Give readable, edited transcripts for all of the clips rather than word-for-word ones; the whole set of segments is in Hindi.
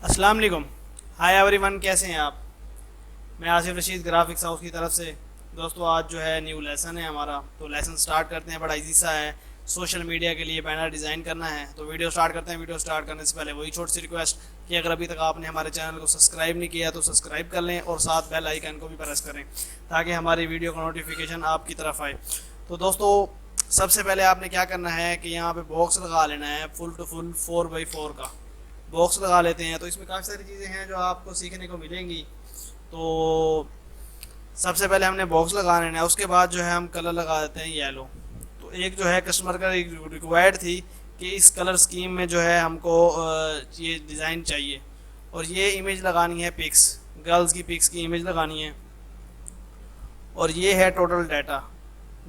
अस्सलाम वालेकुम। हाय एवरीवन, कैसे हैं आप? मैं आसिफ रशीद ग्राफिक्स हाउस की तरफ से। दोस्तों, आज जो है न्यू लेसन है हमारा, तो लेसन स्टार्ट करते हैं। बड़ा इजी सा है। सोशल मीडिया के लिए बैनर डिज़ाइन करना है, तो वीडियो स्टार्ट करते हैं। वीडियो स्टार्ट करने से पहले वही छोटी सी रिक्वेस्ट कि अगर अभी तक आपने हमारे चैनल को सब्सक्राइब नहीं किया तो सब्सक्राइब कर लें और साथ बेल आइकन को भी प्रेस करें ताकि हमारी वीडियो का नोटिफिकेशन आपकी तरफ आए। तो दोस्तों, सबसे पहले आपने क्या करना है कि यहाँ पे बॉक्स लगा लेना है, फुल टू फुल 4x4 का बॉक्स लगा लेते हैं। तो इसमें काफ़ी सारी चीज़ें हैं जो आपको सीखने को मिलेंगी। तो सबसे पहले हमने बॉक्स लगा लेना है, उसके बाद जो है हम कलर लगा देते हैं येलो। तो एक जो है कस्टमर का रिक्वायर्ड थी कि इस कलर स्कीम में जो है हमको ये डिज़ाइन चाहिए और ये इमेज लगानी है, पिक्स गर्ल्स की पिक्स की इमेज लगानी है। और ये है टोटल डाटा,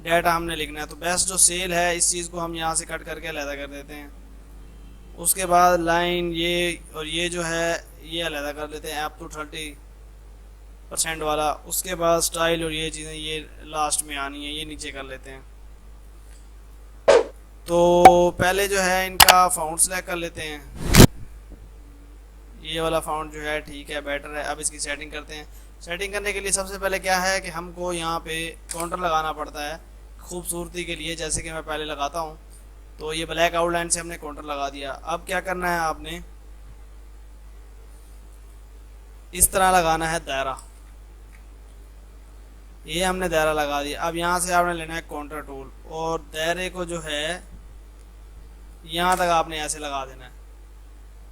डाटा हमने लिखना है। तो बेस्ट जो सेल है, इस चीज़ को हम यहाँ से कट करके अलहदा कर देते हैं। उसके बाद लाइन ये और ये जो है ये अलहदा कर लेते हैं, अप टू 30% वाला। उसके बाद स्टाइल और ये चीज़ें ये लास्ट में आनी है, ये नीचे कर लेते हैं। तो पहले जो है इनका फाउंट सेलेक्ट कर लेते हैं। ये वाला फाउंट जो है ठीक है, बेटर है। अब इसकी सेटिंग करते हैं। सेटिंग करने के लिए सबसे पहले क्या है कि हमको यहाँ पे काउंटर लगाना पड़ता है खूबसूरती के लिए, जैसे कि मैं पहले लगाता हूँ। तो ये ब्लैक आउटलाइन से हमने काउंटर लगा दिया। अब क्या करना है, आपने इस तरह लगाना है दायरा। ये हमने दायरा लगा दिया। अब यहाँ से आपने लेना है काउंटर टूल और दायरे को जो है यहाँ तक आपने ऐसे लगा देना है।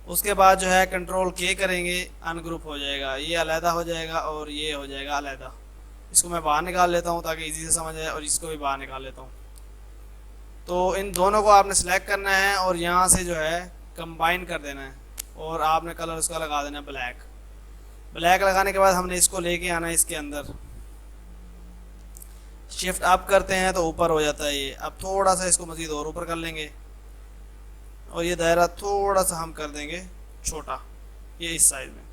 उसके बाद जो है कंट्रोल के करेंगे, अनग्रुप हो जाएगा, ये अलहदा हो जाएगा और ये हो जाएगा अलहदा। इसको मैं बाहर निकाल लेता हूँ ताकि इजी से समझ आए, और इसको भी बाहर निकाल लेता हूँ। तो इन दोनों को आपने सेलेक्ट करना है और यहाँ से जो है कंबाइन कर देना है और आपने कलर उसका लगा देना है ब्लैक। ब्लैक लगाने के बाद हमने इसको लेके आना है इसके अंदर। शिफ्ट अप करते हैं तो ऊपर हो जाता है ये। अब थोड़ा सा इसको मज़ीद और ऊपर कर लेंगे और ये दायरा थोड़ा सा हम कर देंगे छोटा, ये इस साइड में।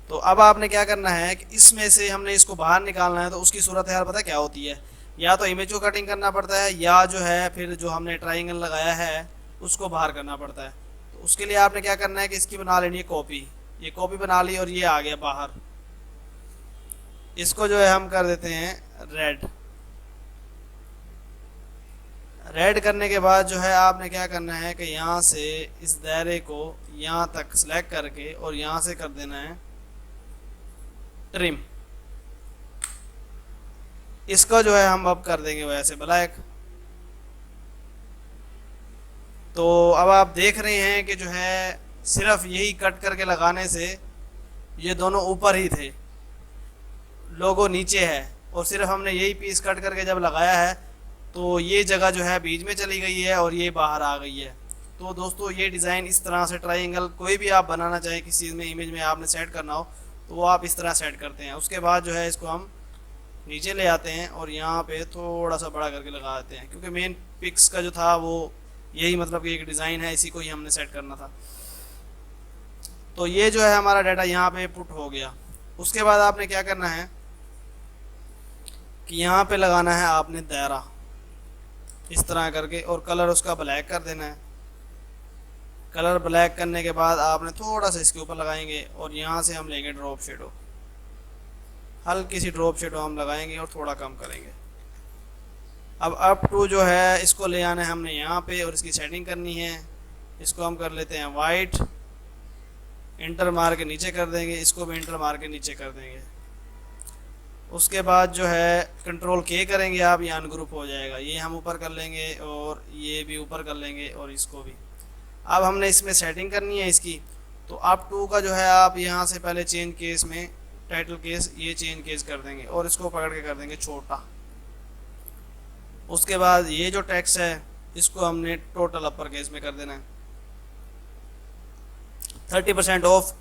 तो अब आपने क्या करना है कि इसमें से हमने इसको बाहर निकालना है। तो उसकी सूरत हाल पता क्या होती है, या तो इमेज को कटिंग करना पड़ता है या जो है फिर जो हमने ट्राइंगल लगाया है उसको बाहर करना पड़ता है। तो उसके लिए आपने क्या करना है कि इसकी बना लेनी है कॉपी। ये कॉपी बना ली और ये आ गया बाहर। इसको जो है हम कर देते हैं रेड। रेड करने के बाद जो है आपने क्या करना है कि यहाँ से इस दायरे को यहाँ तक सिलेक्ट करके और यहाँ से कर देना है ट्रिम। इसको जो है हम अब कर देंगे वैसे ब्लैक। तो अब आप देख रहे हैं कि जो है सिर्फ यही कट करके लगाने से ये दोनों ऊपर ही थे, लोगो नीचे है, और सिर्फ हमने यही पीस कट करके जब लगाया है तो ये जगह जो है बीच में चली गई है और ये बाहर आ गई है। तो दोस्तों, ये डिज़ाइन इस तरह से ट्राइंगल कोई भी आप बनाना चाहें, किसी चीज़ में इमेज में आपने सेट करना हो तो वो आप इस तरह सेट करते हैं। उसके बाद जो है इसको हम नीचे ले आते हैं और यहाँ पे थोड़ा सा बड़ा करके लगा देते हैं, क्योंकि मेन पिक्स का जो था वो यही मतलब कि एक डिज़ाइन है, इसी को ही हमने सेट करना था। तो ये जो है हमारा डाटा यहाँ पे पुट हो गया। उसके बाद आपने क्या करना है कि यहाँ पे लगाना है आपने दायरा इस तरह करके और कलर उसका ब्लैक कर देना है। कलर ब्लैक करने के बाद आपने थोड़ा सा इसके ऊपर लगाएंगे और यहाँ से हम लेंगे ड्रॉप शेडो, हल्की सी ड्रॉप शेडो हम लगाएंगे और थोड़ा कम करेंगे। अब अप टू जो है इसको ले आना है हमने यहाँ पे और इसकी सेटिंग करनी है। इसको हम कर लेते हैं वाइट, इंटर मार के नीचे कर देंगे, इसको भी इंटर मार के नीचे कर देंगे। उसके बाद जो है कंट्रोल के करेंगे आप, ये अनग्रुप हो जाएगा। ये हम ऊपर कर लेंगे और ये भी ऊपर कर लेंगे और इसको भी। अब हमने इसमें सेटिंग करनी है इसकी। तो अप टू का जो है आप यहाँ से पहले चेंज केस में टाइटल केस ये चेंज केस कर देंगे और इसको पकड़ के कर देंगे छोटा। उसके बाद ये जो टेक्स्ट है इसको हमने टोटल अपर केस में कर देना है। 30% ऑफ,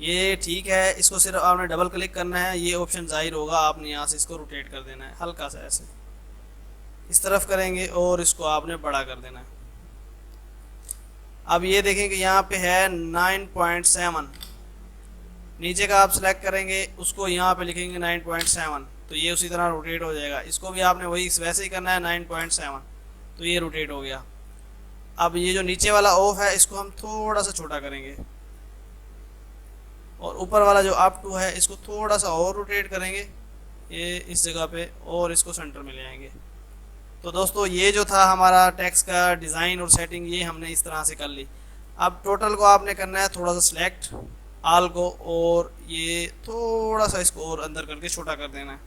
ये ठीक है। इसको सिर्फ आपने डबल क्लिक करना है, ये ऑप्शन जाहिर होगा, आपने यहाँ से इसको रोटेट कर देना है हल्का सा ऐसे, इस तरफ करेंगे और इसको आपने बड़ा कर देना है। अब ये देखें कि यहाँ पे है 9.7, नीचे का आप सिलेक्ट करेंगे, उसको यहाँ पे लिखेंगे 9.7, तो ये उसी तरह रोटेट हो जाएगा। इसको भी आपने वही वैसे ही करना है 9.7, तो ये रोटेट हो गया। अब ये जो नीचे वाला ऑफ है इसको हम थोड़ा सा छोटा करेंगे, और ऊपर वाला जो अप टू है इसको थोड़ा सा और रोटेट करेंगे ये इस जगह पे, और इसको सेंटर में ले आएंगे। तो दोस्तों ये जो था हमारा टेक्स्ट का डिज़ाइन और सेटिंग, ये हमने इस तरह से कर ली। अब टोटल को आपने करना है थोड़ा सा सिलेक्ट आल को, और ये थोड़ा सा इसको और अंदर करके छोटा कर देना है।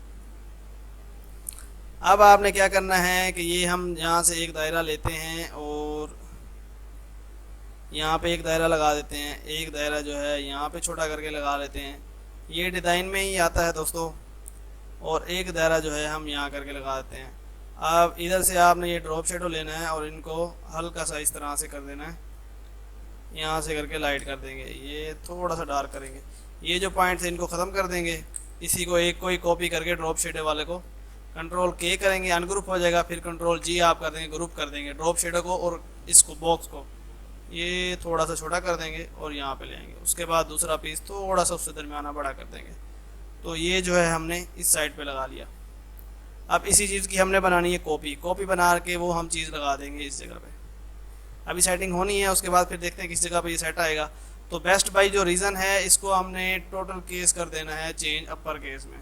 अब आपने क्या करना है कि ये हम यहाँ से एक दायरा लेते हैं और यहाँ पे एक दायरा लगा देते हैं, एक दायरा जो है यहाँ पे छोटा करके लगा लेते हैं, ये डिज़ाइन में ही आता है दोस्तों। और एक दायरा जो है हम यहाँ करके लगा देते हैं। अब इधर से आपने ये ड्रॉप शेडो लेना है और इनको हल्का सा इस तरह से कर देना है, यहाँ से करके लाइट कर देंगे, ये थोड़ा सा डार्क करेंगे। ये जो पॉइंट है इनको ख़त्म कर देंगे। इसी को एक को ही कॉपी करके ड्रॉप शेडो वाले को कंट्रोल के करेंगे, अनग्रुप हो जाएगा, फिर कंट्रोल जी आप कर देंगे, ग्रुप कर देंगे ड्रॉप शेडो को, और इसको बॉक्स को ये थोड़ा सा छोटा कर देंगे और यहाँ पे ले आएंगे। उसके बाद दूसरा पीस थोड़ा सा उससे दरमियाना बड़ा कर देंगे। तो ये जो है हमने इस साइड पे लगा लिया। अब इसी चीज़ की हमने बनानी है कॉपी, कॉपी बना के वो हम चीज़ लगा देंगे इस जगह पे। अभी सेटिंग होनी है, उसके बाद फिर देखते हैं किस जगह पे ये सेट आएगा। तो बेस्ट बाई जो रीज़न है इसको हमने टोटल केस कर देना है चेंज अपर केस में,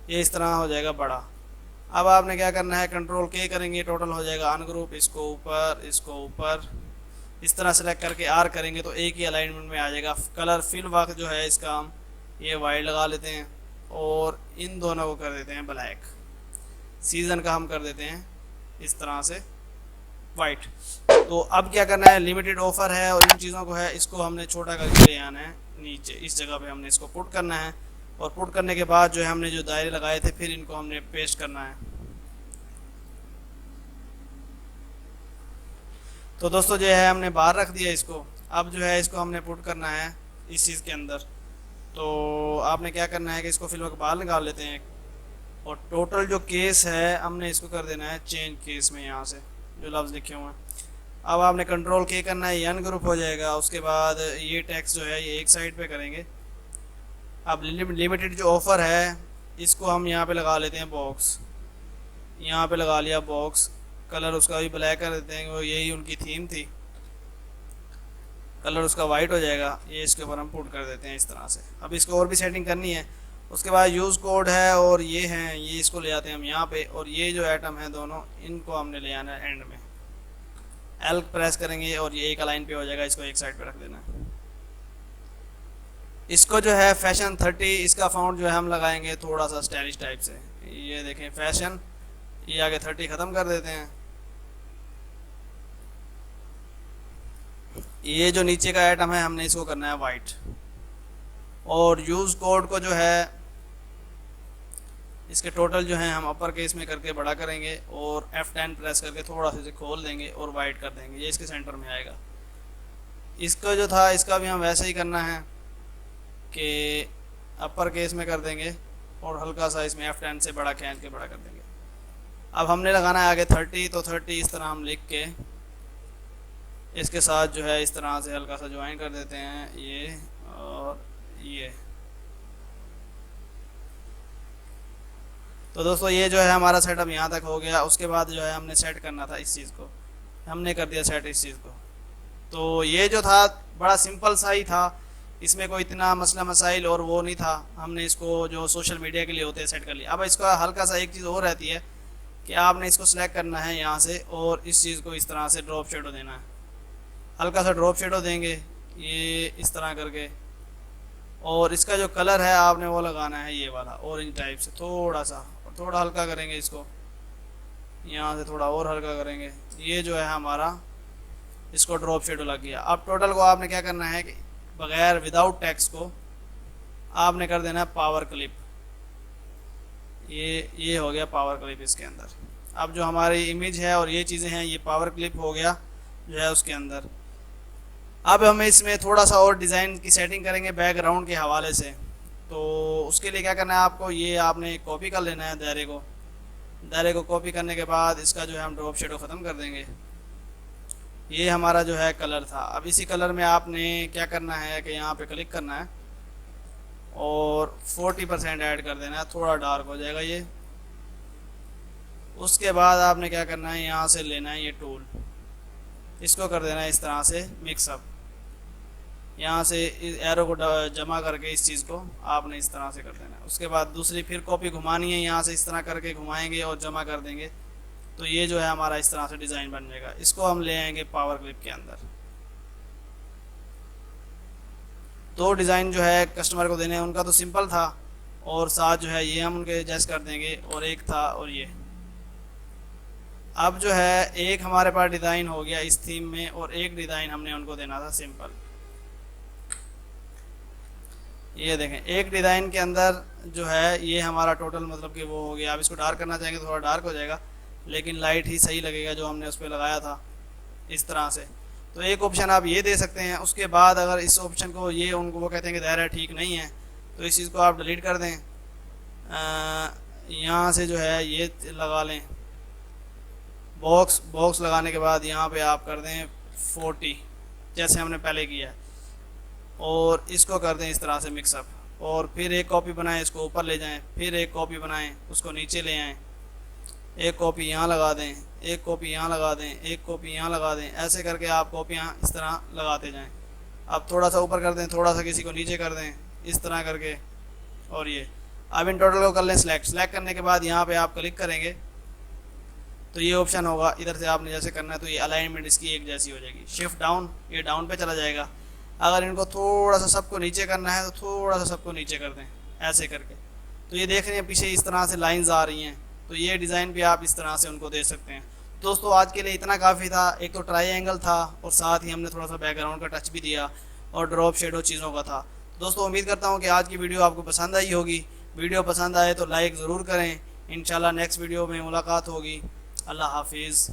ये इस तरह हो जाएगा बड़ा। अब आपने क्या करना है कंट्रोल के करेंगे, टोटल हो जाएगा अनग्रुप, इसको ऊपर इसको ऊपर इस तरह सेलेक्ट करके आर करेंगे तो एक ही अलाइनमेंट में आ जाएगा। कलर फिल वर्क जो है इसका हम ये वाइट लगा लेते हैं और इन दोनों को कर देते हैं ब्लैक। सीज़न का हम कर देते हैं इस तरह से वाइट। तो अब क्या करना है, लिमिटेड ऑफर है और इन चीज़ों को है इसको हमने छोटा करके ले आना है नीचे, इस जगह पे हमने इसको पुट करना है। और पुट करने के बाद जो है हमने जो दायरे लगाए थे फिर इनको हमने पेस्ट करना है। तो दोस्तों जो है हमने बाहर रख दिया इसको। अब जो है इसको हमने पुट करना है इस चीज़ के अंदर। तो आपने क्या करना है कि इसको फिल्म के बाहर निकाल लेते हैं और टोटल जो केस है हमने इसको कर देना है चेंज केस में, यहाँ से जो लफ्ज़ लिखे हुए हैं। अब आपने कंट्रोल के करना है, ये अनग्रुप हो जाएगा। उसके बाद ये टेक्स्ट जो है ये एक साइड पे करेंगे। अब लिमिटेड जो ऑफ़र है इसको हम यहाँ पे लगा लेते हैं बॉक्स, यहाँ पे लगा लिया बॉक्स। कलर उसका भी ब्लैक कर देते हैं, वो यही उनकी थीम थी। कलर उसका वाइट हो जाएगा, ये इसके ऊपर हम पुट कर देते हैं इस तरह से। अब इसको और भी सेटिंग करनी है। उसके बाद यूज़ कोड है और ये हैं, ये इसको ले आते हैं हम यहाँ पे, और ये जो आइटम है दोनों इनको हमने ले आना है एंड में। एल प्रेस करेंगे और ये एक लाइन पे हो जाएगा, इसको एक साइड पे रख देना है। इसको जो है फैशन 30 इसका फाउंड जो है हम लगाएंगे थोड़ा सा स्टाइलिश टाइप से। ये देखें फैशन, ये आगे 30 ख़त्म कर देते हैं। ये जो नीचे का आइटम है हमने इसको करना है वाइट। और यूज़ कोड को जो है इसके टोटल जो है हम अपर केस में करके बड़ा करेंगे और F10 प्रेस करके थोड़ा सा इसे खोल देंगे और वाइट कर देंगे, ये इसके सेंटर में आएगा। इसका जो था इसका भी हम वैसे ही करना है कि अपर केस में कर देंगे और हल्का सा इसमें F10 से बड़ा खींच के बड़ा कर देंगे। अब हमने लगाना है आगे 30, तो 30 इस तरह हम लिख के इसके साथ जो है इस तरह से हल्का सा ज्वाइन कर देते हैं ये और ये। तो दोस्तों ये जो है हमारा सेटअप यहाँ तक हो गया। उसके बाद जो है हमने सेट करना था इस चीज़ को, हमने कर दिया सेट इस चीज़ को। तो ये जो था बड़ा सिंपल सा ही था, इसमें कोई इतना मसला मसाइल और वो नहीं था। हमने इसको जो सोशल मीडिया के लिए होते हैं सेट कर लिया। अब इसका हल्का सा एक चीज़ और रहती है कि आपने इसको सिलेक्ट करना है यहाँ से और इस चीज़ को इस तरह से ड्रॉप शेडो देना है। हल्का सा ड्रॉप शेडो देंगे ये इस तरह करके, और इसका जो कलर है आपने वो लगाना है ये वाला ऑरेंज टाइप से थोड़ा सा, और थोड़ा हल्का करेंगे इसको, यहाँ से थोड़ा और हल्का करेंगे। ये जो है हमारा इसको ड्रॉप शेडो लग गया। अब टोटल को आपने क्या करना है कि बगैर विदाउट टेक्स्ट को आपने कर देना है पावर क्लिप। ये हो गया पावर क्लिप इसके अंदर। अब जो हमारी इमेज है और ये चीज़ें हैं ये पावर क्लिप हो गया जो है उसके अंदर। अब हमें इसमें थोड़ा सा और डिज़ाइन की सेटिंग करेंगे बैकग्राउंड के हवाले से। तो उसके लिए क्या करना है आपको, ये आपने कॉपी कर लेना है दायरे को कॉपी करने के बाद इसका जो है हम ड्रॉप शेडो ख़त्म कर देंगे। ये हमारा जो है कलर था। अब इसी कलर में आपने क्या करना है कि यहाँ पे क्लिक करना है और 40% ऐड कर देना है, थोड़ा डार्क हो जाएगा ये। उसके बाद आपने क्या करना है, यहाँ से लेना है ये टूल, इसको कर देना है इस तरह से मिक्सअप। यहाँ से इस एरो को जमा करके इस चीज़ को आपने इस तरह से कर देना है। उसके बाद दूसरी फिर कॉपी घुमानी है, यहाँ से इस तरह करके घुमाएंगे और जमा कर देंगे, तो ये जो है हमारा इस तरह से डिज़ाइन बन जाएगा। इसको हम ले आएंगे पावर क्लिप के अंदर। दो डिज़ाइन जो है कस्टमर को देने हैं, उनका तो सिंपल था और साथ जो है ये हम उनके एडजस्ट कर देंगे, और एक था और ये। अब जो है एक हमारे पास डिज़ाइन हो गया इस थीम में, और एक डिज़ाइन हमने उनको देना था सिंपल। ये देखें एक डिज़ाइन के अंदर जो है ये हमारा टोटल मतलब कि वो हो गया। अब इसको डार्क करना चाहेंगे थोड़ा डार्क हो जाएगा, लेकिन लाइट ही सही लगेगा जो हमने उस पर लगाया था इस तरह से। तो एक ऑप्शन आप ये दे सकते हैं। उसके बाद अगर इस ऑप्शन को ये उनको वो कहते हैं कि दायरा ठीक नहीं है, तो इस चीज़ को आप डिलीट कर दें। यहाँ से जो है ये लगा लें बॉक्स लगाने के बाद यहाँ पे आप कर दें 40 जैसे हमने पहले किया, और इसको कर दें इस तरह से मिक्सअप, और फिर एक कॉपी बनाएं, इसको ऊपर ले जाएं, फिर एक कॉपी बनाएं, उसको नीचे ले आएँ, एक कॉपी यहाँ लगा दें, एक कॉपी यहाँ लगा दें, एक कॉपी यहाँ लगा दें। ऐसे करके आप कॉपियाँ इस तरह लगाते जाएं। अब थोड़ा सा ऊपर कर दें, थोड़ा सा किसी को नीचे कर दें, इस तरह करके। और ये अब इन टोटल को कर लें सेलेक्ट करने के बाद यहाँ पे आप क्लिक करेंगे तो ये ऑप्शन होगा। इधर से आपने जैसे करना है तो ये अलाइनमेंट इसकी एक जैसी हो जाएगी। शिफ्ट डाउन, ये डाउन पे चला जाएगा। अगर इनको थोड़ा सा सबको नीचे करना है तो थोड़ा सा सबको नीचे कर दें ऐसे करके। तो ये देख रहे हैं पीछे इस तरह से लाइंस आ रही हैं, तो ये डिज़ाइन भी आप इस तरह से उनको दे सकते हैं। दोस्तों आज के लिए इतना काफ़ी था। एक तो ट्रायंगल था और साथ ही हमने थोड़ा सा बैकग्राउंड का टच भी दिया और ड्रॉप शेडो चीज़ों का था। दोस्तों उम्मीद करता हूँ कि आज की वीडियो आपको पसंद आई होगी। वीडियो पसंद आए तो लाइक ज़रूर करें। इंशाल्लाह नेक्स्ट वीडियो में मुलाकात होगी। अल्लाह हाफिज़।